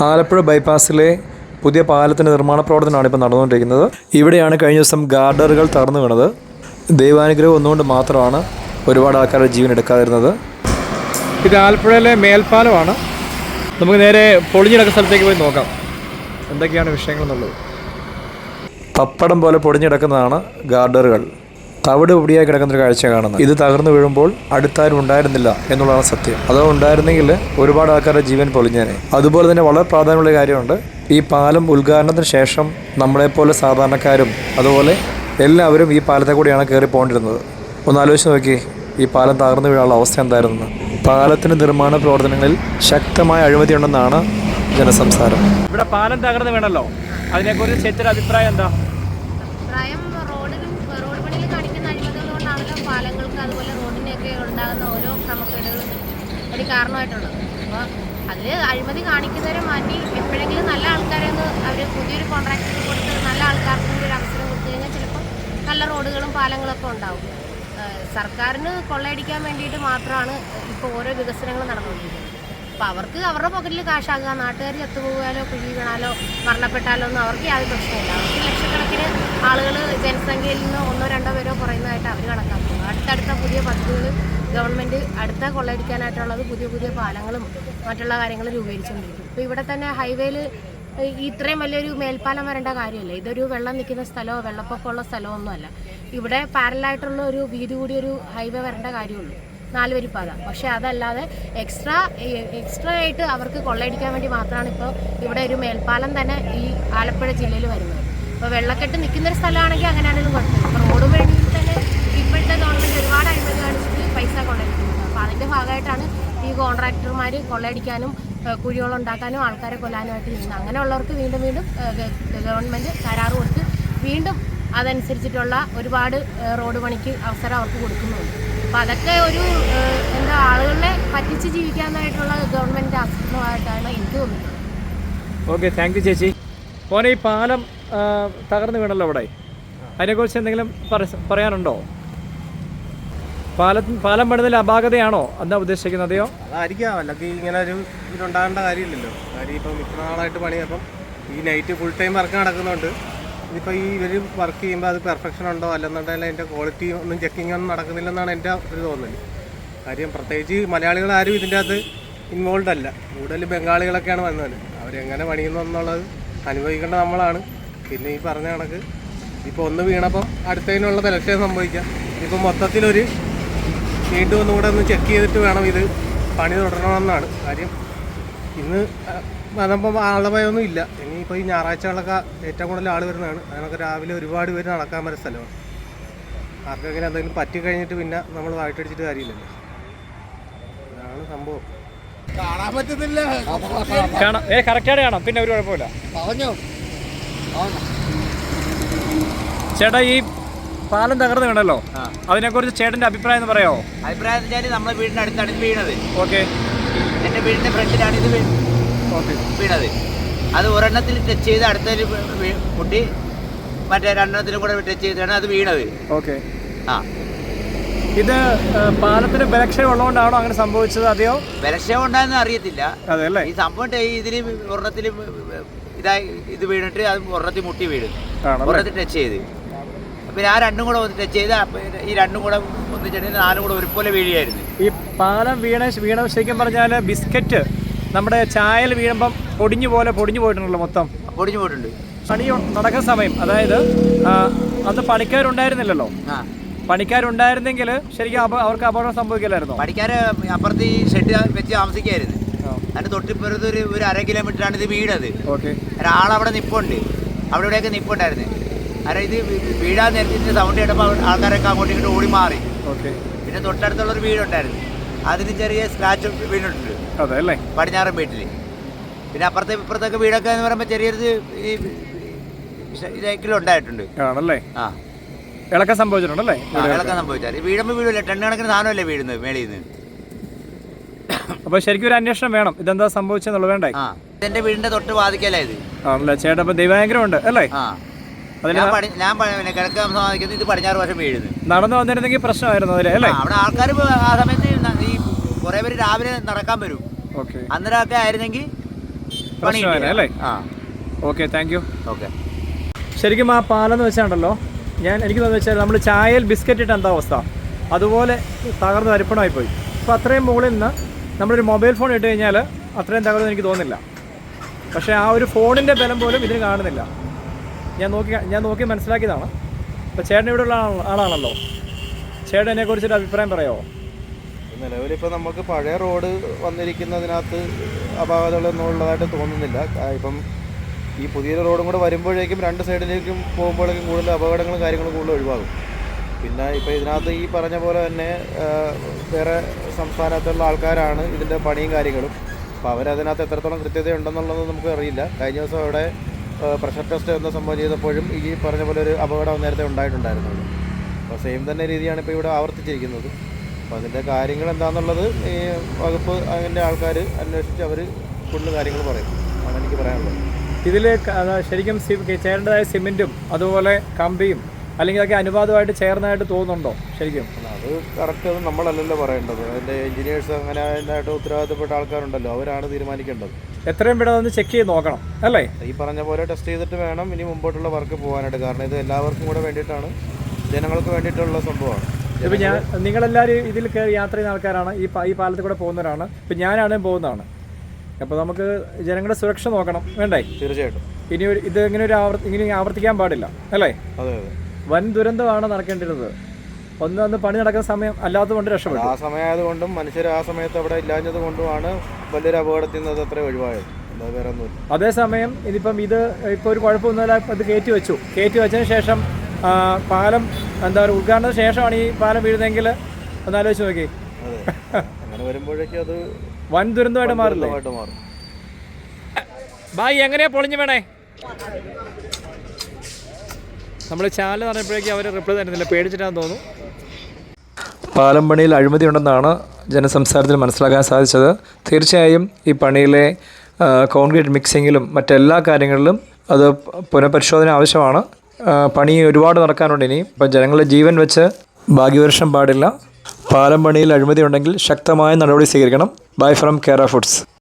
ആലപ്പുഴ ബൈപ്പാസിലെ പുതിയ പാലത്തിൻ്റെ നിർമ്മാണ പ്രവർത്തനമാണ് ഇപ്പോൾ നടന്നുകൊണ്ടിരിക്കുന്നത്. ഇവിടെയാണ് കഴിഞ്ഞ ദിവസം ഗാർഡറുകൾ തകർന്നു വീണത്. ദൈവാനുഗ്രഹം ഒന്നുകൊണ്ട് മാത്രമാണ് ഒരുപാട് ആൾക്കാരുടെ ജീവൻ എടുക്കാതിരുന്നത്. ഇത് ആലപ്പുഴയിലെ മേൽപ്പാലമാണ്. നമുക്ക് നേരെ പൊളിഞ്ഞിടക്കുന്ന സ്ഥലത്തേക്ക് പോയി നോക്കാം എന്തൊക്കെയാണ് വിഷയങ്ങളെന്നുള്ളത്. പപ്പടം പോലെ പൊടിഞ്ഞിടക്കുന്നതാണ് ഗാർഡറുകൾ. തവിട് പൊടിയായി കിടക്കുന്നൊരു കാഴ്ച കാണുന്നത്. ഇത് തകർന്നു വീഴുമ്പോൾ അടുത്താരും ഉണ്ടായിരുന്നില്ല എന്നുള്ളതാണ് സത്യം. അതോ ഉണ്ടായിരുന്നെങ്കിൽ ഒരുപാട് ആൾക്കാരുടെ ജീവൻ പൊളിഞ്ഞേനെ. അതുപോലെ തന്നെ വളരെ പ്രാധാന്യമുള്ള കാര്യമുണ്ട്. ഈ പാലം ഉദ്ഘാടനത്തിന് ശേഷം നമ്മളെപ്പോലെ സാധാരണക്കാരും അതുപോലെ എല്ലാവരും ഈ പാലത്തെ കൂടിയാണ് കയറി പോകേണ്ടിരുന്നത്. ഒന്ന് ആലോചിച്ച് നോക്കി ഈ പാലം തകർന്നു വീഴാനുള്ള അവസ്ഥ എന്തായിരുന്നു. പാലത്തിൻ്റെ നിർമ്മാണ പ്രവർത്തനങ്ങളിൽ ശക്തമായ അഴിമതിയുണ്ടെന്നാണ് ജനസംസാരം. ഇവിടെ പാലം തകർന്നു വീണല്ലോ, അതിനെക്കുറിച്ച് ചേച്ചിയുടെ അഭിപ്രായം എന്താ? പാലങ്ങൾക്ക് അതുപോലെ റോഡിനൊക്കെ ഉണ്ടാകുന്ന ഓരോ ക്രമക്കേടുകളും ഒരു കാരണമായിട്ടുള്ളത്. അപ്പോൾ അതിൽ അഴിമതി കാണിക്കുന്നവരെ മാറ്റി എപ്പോഴെങ്കിലും നല്ല ആൾക്കാരെ ഒന്ന് അവർ പുതിയൊരു കോൺട്രാക്ടർ കൊടുത്ത് നല്ല ആൾക്കാർക്ക് ഒരു അവസരം കൊടുത്തു കഴിഞ്ഞാൽ ചിലപ്പോൾ നല്ല റോഡുകളും പാലങ്ങളൊക്കെ ഉണ്ടാവും. സർക്കാരിന് കൊള്ളയടിക്കാൻ വേണ്ടിയിട്ട് മാത്രമാണ് ഇപ്പോൾ ഓരോ വികസനങ്ങൾ നടന്നുകൊണ്ടിരിക്കുന്നത്. അപ്പോൾ അവർക്ക് അവരുടെ പോക്കറ്റിൽ കാശാകുക, നാട്ടുകാർ ചത്തുപോകാനോ കുഴി വീണാലോ മരണപ്പെട്ടാലോ ഒന്നും അവർക്ക് യാതൊരു പ്രശ്നമില്ല. അവർക്ക് ലക്ഷക്കണക്കിന് ആളുകൾ ജനസംഖ്യയിൽ നിന്ന് ഒന്നോ രണ്ടോ പേരോ കുറയുന്നതായിട്ട് അവർ കണക്കാക്കുന്നു. അടുത്തടുത്ത പുതിയ പദ്ധതികൾ ഗവൺമെൻറ് അടുത്ത കൊള്ളയടിക്കാനായിട്ടുള്ളത് പുതിയ പുതിയ പാലങ്ങളും മറ്റുള്ള കാര്യങ്ങൾ രൂപീകരിച്ചുകൊണ്ടിരിക്കും. ഇപ്പോൾ ഇവിടെ തന്നെ ഹൈവേയിൽ ഇത്രയും വലിയൊരു മേൽപ്പാലം വരേണ്ട കാര്യമില്ല. ഇതൊരു വെള്ളം നിൽക്കുന്ന സ്ഥലമോ വെള്ളപ്പൊക്കമുള്ള സ്ഥലമോ ഒന്നുമല്ല. ഇവിടെ പാരലായിട്ടുള്ള ഒരു വീതി കൂടിയൊരു ഹൈവേ വരേണ്ട കാര്യമുള്ളൂ, 4 വരിപ്പാത. പക്ഷേ അതല്ലാതെ എക്സ്ട്രാ ആയിട്ട് അവർക്ക് കൊള്ളയടിക്കാൻ വേണ്ടി മാത്രമാണ് ഇപ്പോൾ ഇവിടെ ഒരു മേൽപ്പാലം തന്നെ ഈ ആലപ്പുഴ ജില്ലയിൽ വരുന്നത്. ഇപ്പോൾ വെള്ളക്കെട്ട് നിൽക്കുന്നൊരു സ്ഥലമാണെങ്കിൽ അങ്ങനെയാണെങ്കിലും കുഴപ്പമില്ല. ഇപ്പോൾ റോഡ് വേണ്ടിയിട്ട് തന്നെ ഇപ്പോഴത്തെ ഗവൺമെൻറ് ഒരുപാട് അഴിമതി കാണിച്ചിട്ട് പൈസ കൊള്ളയടിക്കുന്നത്. അപ്പോൾ അതിൻ്റെ ഭാഗമായിട്ടാണ് ഈ കോൺട്രാക്ടർമാർ കൊള്ളയടിക്കാനും കുഴികളുണ്ടാക്കാനും ആൾക്കാരെ കൊല്ലാനുമായിട്ട് ചെയ്യുന്നത്. അങ്ങനെയുള്ളവർക്ക് വീണ്ടും വീണ്ടും ഗവൺമെൻറ് കരാറ് കൊടുത്ത് വീണ്ടും അതനുസരിച്ചിട്ടുള്ള ഒരുപാട് റോഡ് പണിക്ക് അവസരം അവർക്ക് കൊടുക്കുന്നുണ്ട്. അപ്പം അതൊക്കെ ഒരു എന്താ ആളുകളെ പറ്റിച്ച് ജീവിക്കാനായിട്ടുള്ള ഗവൺമെൻറ് ആശ്രമമായിട്ടാണ് എനിക്ക് തോന്നുന്നത്. ഓക്കെ, താങ്ക് യു ചേച്ചി. മോനെ, ഈ പാലം തകർന്നു വീണല്ലോ അവിടെ, അതിനെക്കുറിച്ച് എന്തെങ്കിലും പറയാനുണ്ടോ? പാലം പണിതിൽ അപാകതയാണോ എന്താ ഉദ്ദേശിക്കുന്നത്? അതെയോ? അതായിരിക്കാം, അല്ലെങ്കിൽ ഇങ്ങനെ ഒരു ഇതുണ്ടാകേണ്ട കാര്യമില്ലല്ലോ. കാര്യം ഇപ്പം ഇത്ര നാളായിട്ട് പണിയപ്പം ഈ നൈറ്റ് ഫുൾ ടൈം വർക്ക് നടക്കുന്നുണ്ട്. ഇതിപ്പോൾ ഈ ഇവർ വർക്ക് ചെയ്യുമ്പോൾ അത് പെർഫെക്ഷൻ ഉണ്ടോ അല്ലെന്നുണ്ടെങ്കിൽ അതിൻ്റെ ക്വാളിറ്റി ഒന്നും ചെക്കിംഗ് ഒന്നും നടക്കുന്നില്ലെന്നാണ് എൻ്റെ ഒരു തോന്നൽ. കാര്യം പ്രത്യേകിച്ച് മലയാളികൾ ആരും ഇതിൻ്റെ അകത്ത് ഇൻവോൾവ് അല്ല. കൂടുതൽ ബംഗാളികളൊക്കെയാണ് വന്നത്. അവരെങ്ങനെ പണിയുന്നു എന്നുള്ളത് അനുഭവിക്കേണ്ട നമ്മളാണ്. പിന്നെ ഈ പറഞ്ഞ കണക്ക് ഇപ്പോൾ ഒന്ന് വീണപ്പം അടുത്തതിനുള്ള ബലക്ഷയം സംഭവിക്കാം. ഇപ്പം മൊത്തത്തിലൊരു വീണ്ടും ഒന്നുകൂടെ ഒന്ന് ചെക്ക് ചെയ്തിട്ട് വേണം ഇത് പണി തുടരണമെന്നാണ് കാര്യം. ഇന്ന് അതപ്പം ആളുടെ ഭയമൊന്നും ഇല്ല. ഇനിയിപ്പോൾ ഈ ഞായറാഴ്ചകളൊക്കെ ഏറ്റവും കൂടുതൽ ആൾ വരുന്നതാണ്. അതിനൊക്കെ രാവിലെ ഒരുപാട് പേര് നടക്കാൻ പറ്റുന്ന സ്ഥലമാണ്. ആർക്കെങ്കിലും എന്തെങ്കിലും പറ്റിക്കഴിഞ്ഞിട്ട് പിന്നെ നമ്മൾ വായിട്ടടിച്ചിട്ട് കാര്യമില്ലല്ലോ. അതാണ് സംഭവം. കാണാൻ പറ്റുന്നില്ല, കറക്റ്റായിട്ട് കാണാം, പിന്നെ ഒരു കുഴപ്പമില്ല. ചേട്ടാ, ഈ പാലം തകർന്നു വീണല്ലോ, അതിനെക്കുറിച്ച് ചേട്ടൻ്റെ അഭിപ്രായം എന്ന് പറയാമോ? അഭിപ്രായം എന്ന് വെച്ചാൽ നമ്മുടെ വീടിൻ്റെ അടുത്താണ് ഇത് വീണത്. ഓക്കെ, എൻ്റെ വീടിൻ്റെ ഫ്രണ്ടിലാണ് ഇത് വീണത്. അത് ഒരെണ്ണത്തിൽ ടച്ച് ചെയ്ത് അടുത്തൊരു കുട്ടി മറ്റേ രണ്ടെണ്ണത്തിലും കൂടെ ടച്ച് ചെയ്താണ് അത് വീണത്. ഓക്കെ. ആ, ഇത് പാലത്തിന് ബലക്ഷയം ഉള്ളതുകൊണ്ടാണോ അങ്ങനെ സംഭവിച്ചത്? അതെയോ? ബലക്ഷയം ഉണ്ടായെന്ന് അറിയത്തില്ല. അതെ അല്ലേ? ഈ സംഭവം ഇതിന് ഒരെണ്ണത്തിൽ ഇതായി ഇത് വീണിട്ട് അത് ഒരെണ്ണത്തിൽ മുട്ടി വീഴും, ഒരെണ്ണത്തിൽ ടച്ച് ചെയ്ത്. പിന്നെ ആ രണ്ടും കൂടെ ഒന്ന് ടച്ച് ചെയ്ത് ഈ രണ്ടും കൂടെ ഒന്നിച്ചിട്ട് 4 കൂടെ ഒരുപോലെ വീഴുകയായിരുന്നു. ഈ പാലം വീണ ശരിക്കും പറഞ്ഞാൽ ബിസ്ക്കറ്റ് നമ്മുടെ ചായയിൽ വീഴുമ്പം പൊടിഞ്ഞു പോയിട്ടുണ്ടല്ലോ, മൊത്തം പൊടിഞ്ഞു പോയിട്ടുണ്ട്. പണി നടക്കുന്ന സമയം, അതായത് അന്ന് പണിക്കാരുണ്ടായിരുന്നില്ലല്ലോ. പണിക്കാരുണ്ടായിരുന്നെങ്കിൽ ശരിക്കും അവർക്ക് അപകടം സംഭവിക്കില്ലായിരുന്നോ? പണിക്കാര് അപ്പുറത്ത് ഈ ഷെഡ് വെച്ച് താമസിക്കായിരുന്നു. അതിന്റെ തൊട്ടിപ്പുറത്ത് ഒരു 1/2 കിലോമീറ്ററാണ് ഇത് വീണത്. ഒരാളവിടെ നിപ്പുണ്ട്, അവിടെ ഇവിടെയൊക്കെ നിപ്പുണ്ടായിരുന്നു. കാരണം ഇത് വീഴാൻ നേരത്തെ സൗണ്ട് കേട്ടപ്പോൾ ആൾക്കാരൊക്കെ അങ്ങോട്ടും ഇങ്ങോട്ട് ഓടി മാറി. പിന്നെ തൊട്ടടുത്തുള്ളൊരു വീടുണ്ടായിരുന്നു, അതിന് ചെറിയ സ്ക്രാച്ച് വീണിട്ടുണ്ട് പടിഞ്ഞാറൻ വീട്ടിൽ. പിന്നെ ഇപ്പുറത്തൊക്കെ വീടൊക്കെ എന്ന് പറയുമ്പോൾ ചെറിയൊരു ഈ ഇതെങ്കിലും ഉണ്ടായിട്ടുണ്ട്. ആ, ഇളക്കം സംഭവിച്ചിട്ടുണ്ടല്ലേ? ഇളക്കം സംഭവിച്ചാൽ വീഴുമ്പോൾ വീടില്ല, ടൺ കണക്കിന് സാധനമല്ലേ വീഴുന്നത് മേളിൽ നിന്ന്. അപ്പോൾ ശരിക്കും ഒരു അന്വേഷണം വേണം, ഇതെന്താ സംഭവിച്ചെന്നുള്ളത് വേണ്ടേ? ആ, എന്റെ വീടിന്റെ തൊട്ട് ബാധിക്കലായത് ആണല്ലേ ചേട്ടാ? അപ്പോൾ ദൈവാനുഗ്രഹം ഉണ്ട് അല്ലേ? ആ, ഞാൻ കിഴക്ക് താമസിക്കുന്നത് ഇത് പടിഞ്ഞാറ് വർഷം വീഴുന്നു. നടന്നു വന്നിരുന്നെങ്കിൽ പ്രശ്നമായിരുന്നു അല്ലേ? അവിടെ ആൾക്കാർ ആ സമയത്ത് ഈ കുറേ പേര് രാവിലെ നടക്കാൻ വരും. അന്നേരമൊക്കെ ആയിരുന്നെങ്കിൽ പ്രശ്നമായിരുന്നു അല്ലേ? ആ ഓക്കെ, താങ്ക് യു. ഓക്കെ. ശരിക്കും ആ പാലെന്ന് വെച്ചാണ്ടല്ലോ, എനിക്ക് തോന്നുന്നു വെച്ചാൽ നമ്മൾ ചായയിൽ ബിസ്ക്കറ്റ് ഇട്ട എന്താ അവസ്ഥ, അതുപോലെ തകർന്ന് തരിപ്പണമായിപ്പോയി. അപ്പോൾ അത്രയും മുകളിൽ നിന്ന് നമ്മളൊരു മൊബൈൽ ഫോൺ ഇട്ട് കഴിഞ്ഞാൽ അത്രയും തകർന്ന് എനിക്ക് തോന്നുന്നില്ല. പക്ഷേ ആ ഒരു ഫോണിൻ്റെ ബലം പോലും ഇതിന് കാണുന്നില്ല. ഞാൻ നോക്കി മനസ്സിലാക്കിയതാണ്. അപ്പോൾ ചേട്ടൻ ഇവിടെ ഉള്ള ആളാണല്ലോ, ചേട്ടൻ എന്നെക്കുറിച്ചൊരു അഭിപ്രായം പറയാമോ? നിലവിലിപ്പോൾ നമുക്ക് പഴയ റോഡ് വന്നിരിക്കുന്നതിനകത്ത് അപാകതകളൊന്നും ഉള്ളതായിട്ട് തോന്നുന്നില്ല. ഇപ്പം ഈ പുതിയൊരു റോഡും കൂടെ വരുമ്പോഴേക്കും രണ്ട് സൈഡിലേക്കും പോകുമ്പോഴേക്കും കൂടുതൽ അപകടങ്ങളും കാര്യങ്ങളും കൂടുതൽ ഒഴിവാകും. പിന്നെ ഇപ്പോൾ ഇതിനകത്ത് ഈ പറഞ്ഞ പോലെ തന്നെ വേറെ സംസ്ഥാനത്തുള്ള ആൾക്കാരാണ് ഇതിൻ്റെ പണിയും കാര്യങ്ങളും. അപ്പോൾ അവരതിനകത്ത് എത്രത്തോളം കൃത്യതയുണ്ടെന്നുള്ളത് നമുക്ക് അറിയില്ല. കഴിഞ്ഞ ദിവസം അവിടെ പ്രഷർ ടെസ്റ്റ് എന്ന സംഭവം ചെയ്തപ്പോഴും ഈ പറഞ്ഞ പോലെ ഒരു അപകടം നേരത്തെ ഉണ്ടായിട്ടുണ്ടായിരുന്നുള്ളൂ. അപ്പോൾ സെയിം തന്നെ രീതിയാണ് ഇപ്പോൾ ഇവിടെ ആവർത്തിച്ചിരിക്കുന്നത്. അപ്പോൾ അതിൻ്റെ കാര്യങ്ങൾ എന്താണെന്നുള്ളത് ഈ വകുപ്പ് അതിൻ്റെ ആൾക്കാർ അന്വേഷിച്ച് അവർ കൂടുതൽ കാര്യങ്ങൾ പറയും. അതാണ് എനിക്ക് പറയാനുള്ളത്. ഇതിൽ ശരിക്കും ചേരേണ്ടതായ സിമെൻറ്റും അതുപോലെ കമ്പിയും അല്ലെങ്കിൽ അതൊക്കെ അനുപാതമായിട്ട് ചേർന്നതായിട്ട് തോന്നുന്നുണ്ടോ ശരിക്കും? അത് കറക്റ്റ് അത് നമ്മളല്ലല്ലോ പറയേണ്ടത്. അതിൻ്റെ എഞ്ചിനീയേഴ്സ് അങ്ങനെ അതിനായിട്ട് ഉത്തരവാദിത്തപ്പെട്ട ആൾക്കാരുണ്ടല്ലോ, അവരാണ് തീരുമാനിക്കേണ്ടത്. എത്രയും പെട്ടെന്ന് ഒന്ന് ചെക്ക് ചെയ്ത് നോക്കണം അല്ലേ? ഈ പറഞ്ഞ പോലെ ടെസ്റ്റ് ചെയ്തിട്ട് വേണം ഇനി മുമ്പോട്ടുള്ള വർക്ക് പോകാനായിട്ട്. കാരണം ഇത് എല്ലാവർക്കും കൂടെ വേണ്ടിയിട്ടാണ്, ജനങ്ങൾക്ക് വേണ്ടിയിട്ടുള്ള സംഭവമാണ്. ഇപ്പം നിങ്ങളെല്ലാവരും ഇതിൽ കയറി യാത്ര ചെയ്യുന്ന ആൾക്കാരാണ്, ഈ പാലത്തിൽ കൂടെ പോകുന്നവരാണ്. ഇപ്പം ഞാനാണെങ്കിൽ പോകുന്നതാണ്. അപ്പോൾ നമുക്ക് ജനങ്ങളുടെ സുരക്ഷ നോക്കണം വേണ്ടേ? തീർച്ചയായിട്ടും. ഇത് ഇങ്ങനെ ആവർത്തിക്കാൻ പാടില്ല അല്ലേ? അതെ അതെ. വൻ ദുരന്തമാണ് നടക്കേണ്ടിരുന്നത്. ഒന്ന് പണി നടക്കുന്ന സമയം അല്ലാത്തതുകൊണ്ട് രക്ഷപ്പെട്ടു. ആ സമയമായതുകൊണ്ടും മനുഷ്യർ ആ സമയത്ത് അവിടെ ഇല്ലാഞ്ഞത് കൊണ്ടുമാണ് വലിയൊരു അപകടത്തിൽ നിന്ന് അത്ര ഒഴിവായത്. വേറെ ഒന്നുമില്ല. അതേസമയം ഇതിപ്പം ഇപ്പോൾ ഒരു കുഴപ്പമൊന്നുമില്ല. ഇത് കയറ്റി വെച്ചതിന് ശേഷം പാലം ഉദ്ഘാടനത്തിന് ശേഷമാണ് ഈ പാലം വീഴുന്നതെങ്കിൽ ഒന്ന് ആലോചിച്ച് നോക്കി. അങ്ങനെ വരുമ്പോഴേക്കും അത് വൻ ദുരന്തമായിട്ട് മാറില്ലേ? മാറും. ബായ് എങ്ങനെയാ പൊളിഞ്ഞു വേണേ? നമ്മൾ ചാനൽ പറഞ്ഞപ്പോഴേക്കും അവർ റിപ്ലൈ തരുന്നില്ല, പേടിച്ചിട്ടാന്ന് തോന്നുന്നു. പാലം പണിയിൽ അഴിമതി ഉണ്ടെന്നാണ് ജനസംസാരത്തിൽ മനസ്സിലാക്കാൻ സാധിച്ചത്. തീർച്ചയായും ഈ പണിയിലെ കോൺക്രീറ്റ് മിക്സിങ്ങിലും മറ്റെല്ലാ കാര്യങ്ങളിലും അത് പുനഃപരിശോധന ആവശ്യമാണ്. പണി ഒരുപാട് നടക്കാനുണ്ട് ഇനി. ഇപ്പം ജനങ്ങളുടെ ജീവൻ വെച്ച് ഭാഗ്യവർഷം പാടില്ല. പാലം പണിയിൽ അഴിമതി ഉണ്ടെങ്കിൽ ശക്തമായ നടപടി സ്വീകരിക്കണം. ബൈ ഫ്രം കേര ഫുഡ്സ്.